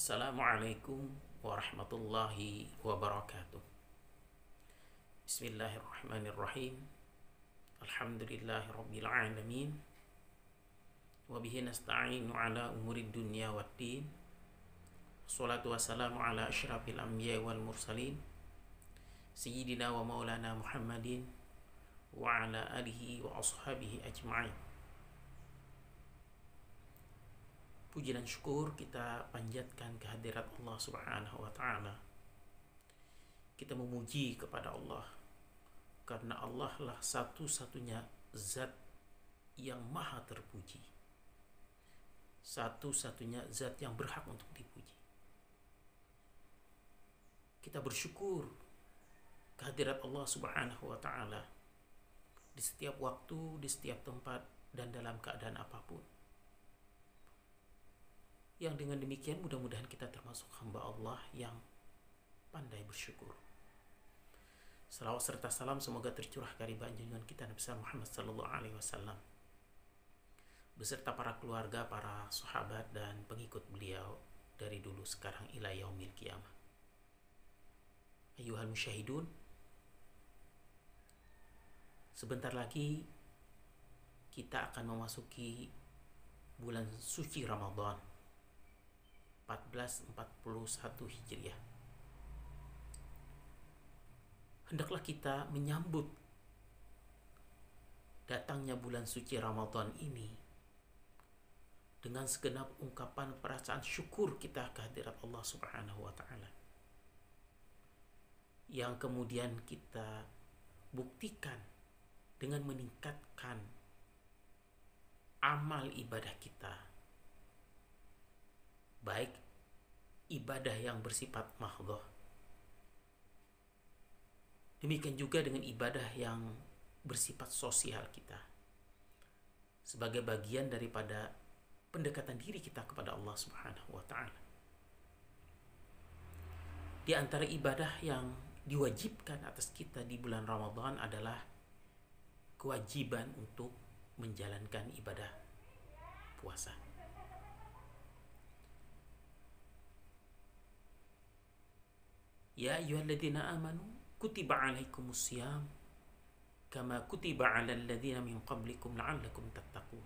Assalamualaikum warahmatullahi wabarakatuh. Bismillahirrahmanirrahim. Alhamdulillahi rabbil alamin. Wabihi nasta'inu ala umurid dunya waddin. Wassalatu wassalamu ala asyrafil anbiya wal mursalin, Sayyidina wa maulana Muhammadin wa ala alihi wa ashabihi ajma'in. Puji dan syukur kita panjatkan kehadirat Allah Subhanahu wa Ta'ala. Kita memuji kepada Allah karena Allah lah satu-satunya zat yang maha terpuji, satu-satunya zat yang berhak untuk dipuji. Kita bersyukur kehadirat Allah Subhanahu wa Ta'ala di setiap waktu, di setiap tempat, dan dalam keadaan apapun. Yang dengan demikian mudah-mudahan kita termasuk hamba Allah yang pandai bersyukur. Salawat serta salam semoga tercurah karibah junjungan kita Nabi Muhammad sallallahu alaihi wasallam beserta para keluarga, para sahabat dan pengikut beliau dari dulu sekarang ila yaumil qiyamah. Ayyuhal musyahidun, sebentar lagi kita akan memasuki bulan suci Ramadan 1441 Hijriah. Hendaklah kita menyambut datangnya bulan suci Ramadan ini dengan segenap ungkapan perasaan syukur kita kehadirat Allah Subhanahu wa Ta'ala, yang kemudian kita buktikan dengan meningkatkan amal ibadah kita, baik ibadah yang bersifat mahdhah, demikian juga dengan ibadah yang bersifat sosial kita, sebagai bagian daripada pendekatan diri kita kepada Allah Subhanahu wa Ta'ala. Di antara ibadah yang diwajibkan atas kita di bulan Ramadan adalah kewajiban untuk menjalankan ibadah puasa. Ya ayyuhalladzina amanu kutiba alaikumusiyam kama kutiba alal ladzina min qablikum la'allakum tattaqun.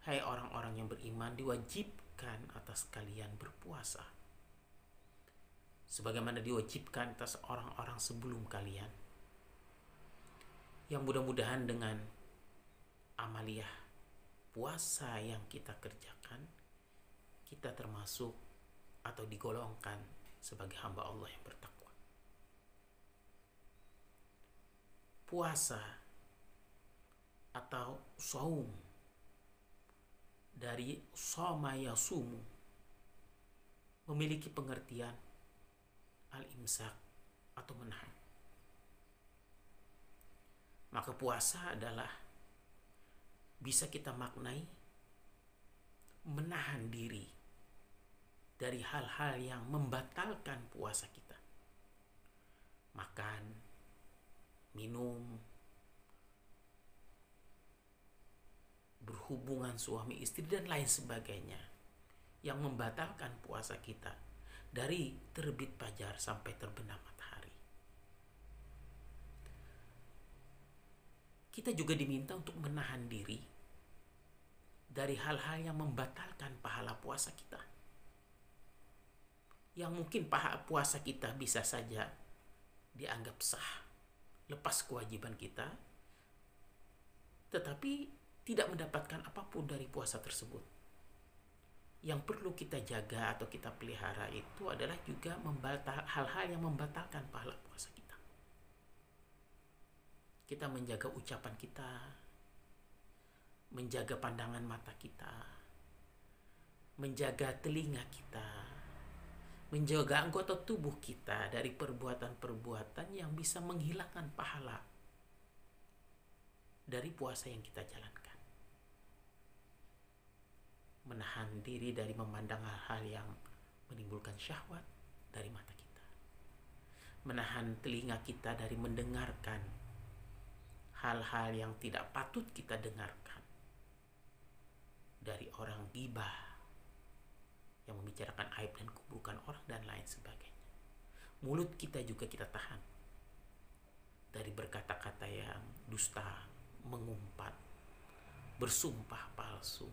Hai orang-orang yang beriman, diwajibkan atas kalian berpuasa sebagaimana diwajibkan atas orang-orang sebelum kalian, yang mudah-mudahan dengan amaliyah puasa yang kita kerjakan, kita termasuk atau digolongkan sebagai hamba Allah yang bertakwa. Puasa atau saum dari shoma yasumu memiliki pengertian al-imsak atau menahan. Maka puasa adalah bisa kita maknai menahan diri dari hal-hal yang membatalkan puasa kita. Makan, minum, berhubungan suami istri dan lain sebagainya yang membatalkan puasa kita dari terbit fajar sampai terbenam matahari. Kita juga diminta untuk menahan diri dari hal-hal yang membatalkan pahala puasa kita, yang mungkin pahala puasa kita bisa saja dianggap sah, lepas kewajiban kita, tetapi tidak mendapatkan apapun dari puasa tersebut. Yang perlu kita jaga atau kita pelihara itu adalah juga hal-hal yang membatalkan pahala puasa kita. Kita menjaga ucapan kita, menjaga pandangan mata kita, menjaga telinga kita, menjaga anggota tubuh kita dari perbuatan-perbuatan yang bisa menghilangkan pahala dari puasa yang kita jalankan. Menahan diri dari memandang hal-hal yang menimbulkan syahwat dari mata kita. Menahan telinga kita dari mendengarkan hal-hal yang tidak patut kita dengarkan dari orang ghibah yang membicarakan aib dan keburukan orang dan lain sebagainya. Mulut kita juga kita tahan dari berkata-kata yang dusta, mengumpat, bersumpah palsu.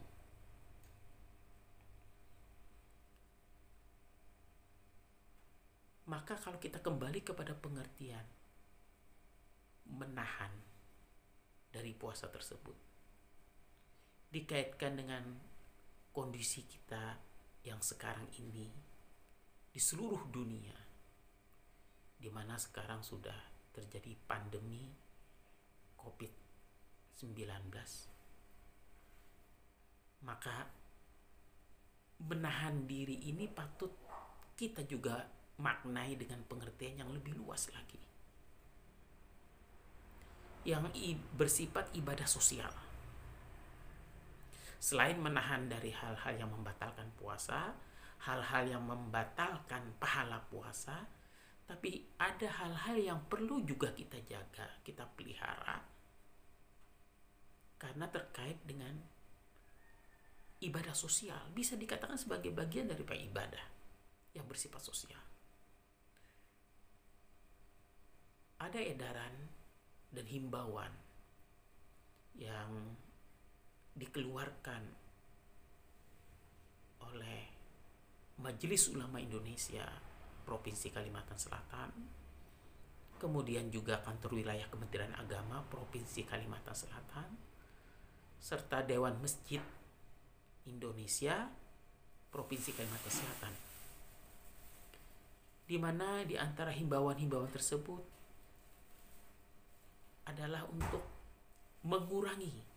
Maka kalau kita kembali kepada pengertian menahan dari puasa tersebut, dikaitkan dengan kondisi kita yang sekarang ini di seluruh dunia, di mana sekarang sudah terjadi pandemi COVID-19, maka menahan diri ini patut kita juga maknai dengan pengertian yang lebih luas lagi, yang bersifat ibadah sosial. Selain menahan dari hal-hal yang membatalkan puasa, hal-hal yang membatalkan pahala puasa, tapi ada hal-hal yang perlu juga kita jaga, kita pelihara, karena terkait dengan ibadah sosial, bisa dikatakan sebagai bagian dari ibadah yang bersifat sosial. Ada edaran dan himbauan yang dikeluarkan oleh Majelis Ulama Indonesia Provinsi Kalimantan Selatan, kemudian juga kantor wilayah Kementerian Agama Provinsi Kalimantan Selatan, serta Dewan Masjid Indonesia Provinsi Kalimantan Selatan, di mana di antara himbauan-himbauan tersebut adalah untuk mengurangi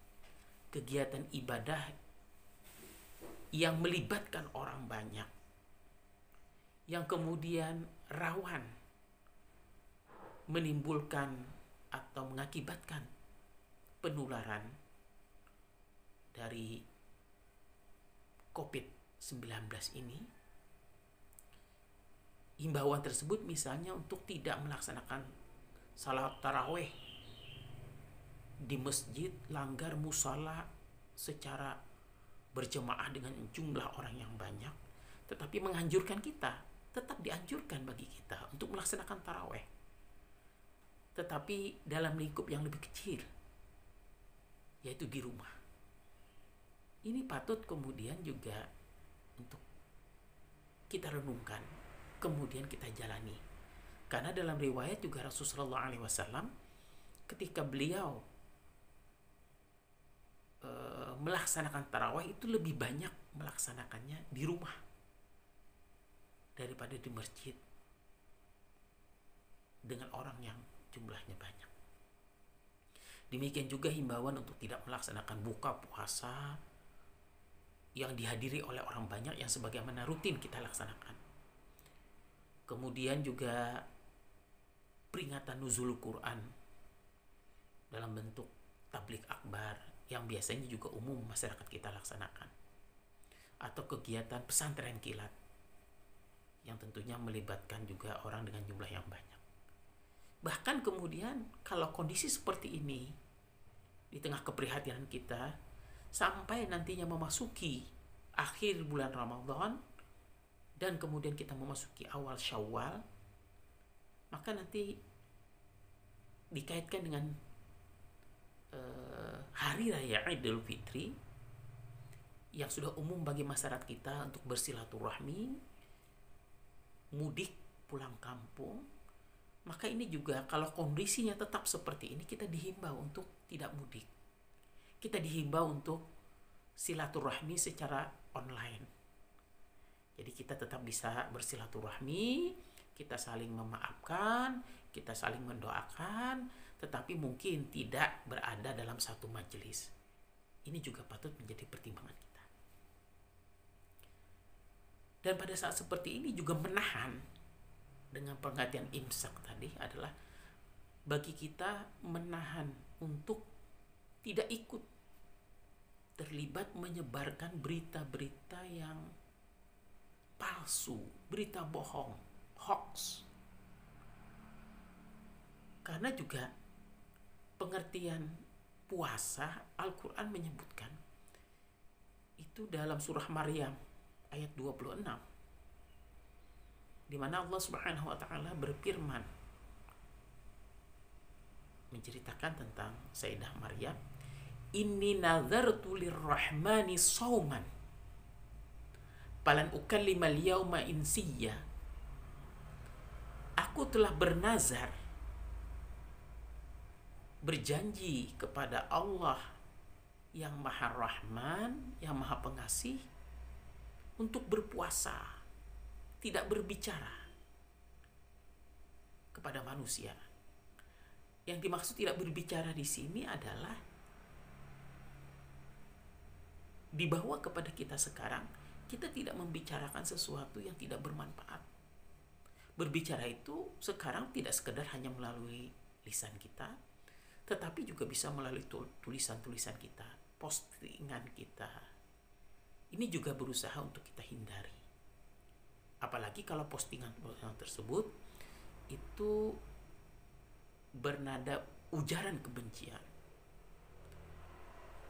kegiatan ibadah yang melibatkan orang banyak, yang kemudian rawan menimbulkan atau mengakibatkan penularan dari COVID-19 ini. Himbauan tersebut misalnya untuk tidak melaksanakan salat tarawih di masjid, langgar musala secara berjemaah dengan jumlah orang yang banyak, tetapi menganjurkan kita, tetap dianjurkan bagi kita untuk melaksanakan tarawih, tetapi dalam lingkup yang lebih kecil, yaitu di rumah. Ini patut kemudian juga untuk kita renungkan, kemudian kita jalani. Karena dalam riwayat juga Rasulullah SAW ketika beliau melaksanakan tarawih itu lebih banyak melaksanakannya di rumah daripada di masjid dengan orang yang jumlahnya banyak. Demikian juga himbauan untuk tidak melaksanakan buka puasa yang dihadiri oleh orang banyak yang sebagaimana rutin kita laksanakan. Kemudian juga peringatan nuzul Quran dalam bentuk tabligh akbar yang biasanya juga umum masyarakat kita laksanakan, atau kegiatan pesantren kilat yang tentunya melibatkan juga orang dengan jumlah yang banyak. Bahkan kemudian kalau kondisi seperti ini di tengah keprihatinan kita sampai nantinya memasuki akhir bulan Ramadan dan kemudian kita memasuki awal Syawal, maka nanti dikaitkan dengan Hari Raya Idul Fitri yang sudah umum bagi masyarakat kita untuk bersilaturahmi, mudik pulang kampung. Maka ini juga kalau kondisinya tetap seperti ini, kita dihimbau untuk tidak mudik. Kita dihimbau untuk silaturahmi secara online. Jadi kita tetap bisa bersilaturahmi, kita saling memaafkan, kita saling mendoakan, tetapi mungkin tidak berada dalam satu majelis. Ini juga patut menjadi pertimbangan kita. Dan pada saat seperti ini juga menahan dengan pengertian imsak tadi adalah bagi kita menahan untuk tidak ikut terlibat menyebarkan berita-berita yang palsu, berita bohong, hoax. Karena juga pengertian puasa, Al-Quran menyebutkan itu dalam surah Maryam ayat 26. di mana Allah Subhanahu wa taala berfirman menceritakan tentang Sayyidah Maryam, inni nazartu lirrahmani sauman falan ukallimal yauma insiya. Aku telah bernazar, berjanji kepada Allah yang Maha Rahman, yang Maha Pengasih, untuk berpuasa, tidak berbicara kepada manusia. Yang dimaksud tidak berbicara di sini adalah dibawa kepada kita sekarang, kita tidak membicarakan sesuatu yang tidak bermanfaat. Berbicara itu sekarang tidak sekedar hanya melalui lisan kita, tetapi juga bisa melalui tulisan-tulisan kita, postingan kita. Ini juga berusaha untuk kita hindari. Apalagi kalau postingan-postingan tersebut itu bernada ujaran kebencian.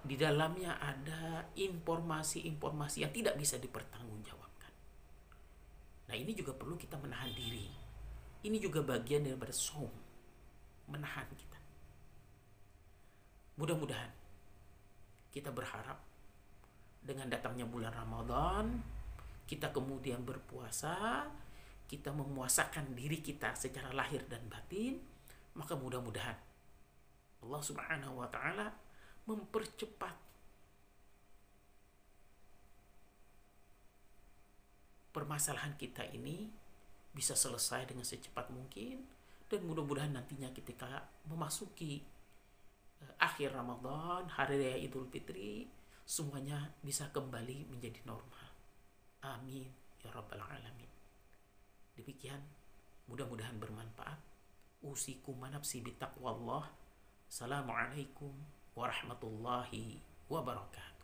Di dalamnya ada informasi-informasi yang tidak bisa dipertanggungjawabkan. Nah, ini juga perlu kita menahan diri. Ini juga bagian daripada shaum, menahan kita. Mudah-mudahan kita berharap dengan datangnya bulan Ramadan, kita kemudian berpuasa, kita memuasakan diri kita secara lahir dan batin, maka mudah-mudahan Allah Subhanahu wa taala mempercepat permasalahan kita ini bisa selesai dengan secepat mungkin, dan mudah-mudahan nantinya ketika memasuki akhir Ramadan, hari raya Idul Fitri, semuanya bisa kembali menjadi normal. Amin ya rabbal alamin. Demikian, mudah-mudahan bermanfaat. Usikum wa nafsi bitaqwallah. Assalamualaikum warahmatullahi wabarakatuh.